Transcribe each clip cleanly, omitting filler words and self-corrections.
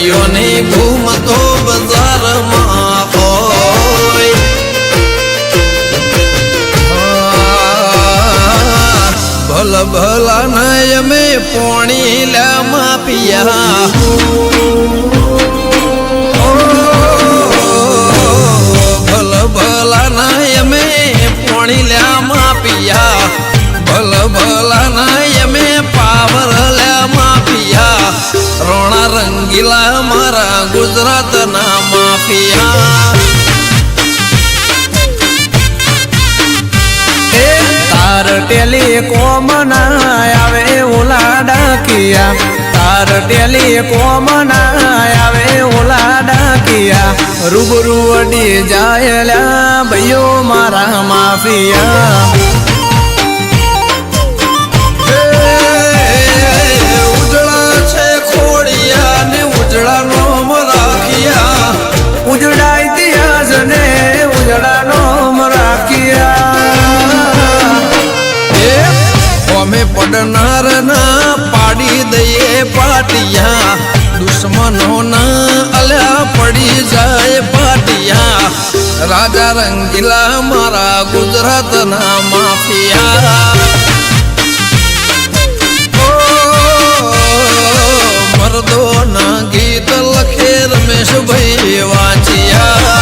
ભાઈઓની ભૂમ તો બજારમાં હોય ભલ ભલા નય અમે પોણી લ્યા માપિયા ભલ ભલા નય અમે પોણી લ્યા માપિયા ભલ ભલા નય અમે પાવર લ્યા માપિયા રોણા રંગીલા મારા ગુજરાતના માફિયા તાર ટેલિકોમ ના આવે ઓલા ડાકિયા તાર ટેલિકોમ ના આવે ઓલા ડાકિયા રૂબરૂ અડી જાયલા ભાઈઓ મારા માફિયા ઉજળા છે ખોડિયા ને ઉજળા નોમ રાખ્યા ઉજળા ઇતિહાસ ને ઉજળા નોમ રાખ્યા અમે પડનાર ના પાડી દઈએ પાટિયા દુશ્મનો ના અલ્યા પડી જાય પાટિયા રાજા રંગીલા મારા ગુજરાતના માફિયા મરદો ના ગીત લખે રમેશભાઈ વાંચિયા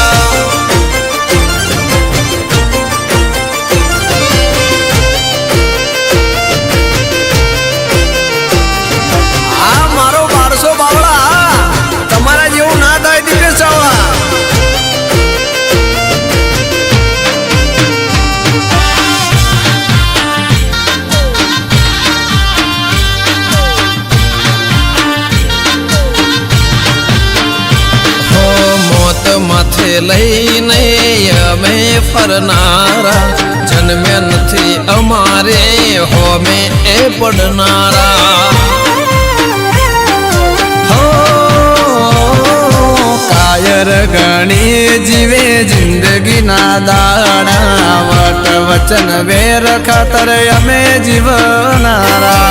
માથે લઈને અમે ફરનારા જન્મ્યા નથી અમારે હોમે એ પડનારા કાયર ગણી જીવે જિંદગી ના દાડા વટ વચન વેર ખાતર અમે જીવનારા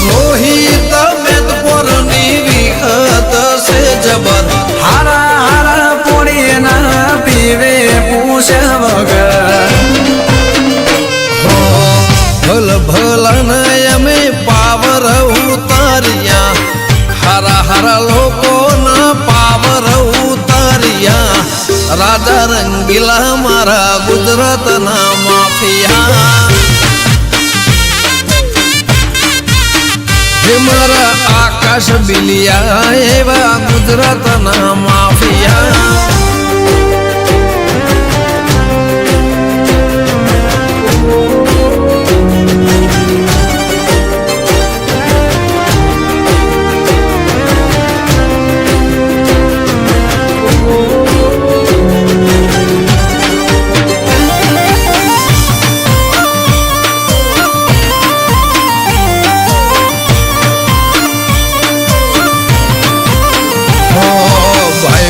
રોહિત મેદપુરની વિખત છે જબર હારા હારા પોણી ના પીવે પૂછે વગર ભલ ભલા ને અમે પાવર ઉતાર્યા હારા હારા લોકો ના પાવર ઉતાર્યા રાજા રંગીલા મારા ગુજરાતના માફિયા મારા આકાશ બિલિયા એવા ગુજરાતના માફિયા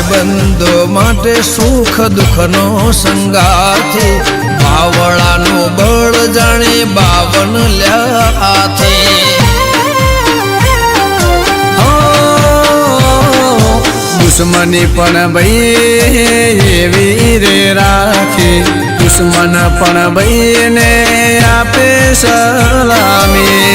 બંધો માટે સુખ દુઃખનો સંગાથી બાવળાનો બળ જાણે 52 લ્યા હાથે દુશ્મની પણ ભાઈ એવી રે રાખે દુશ્મન પણ ભાઈને આપે સલામી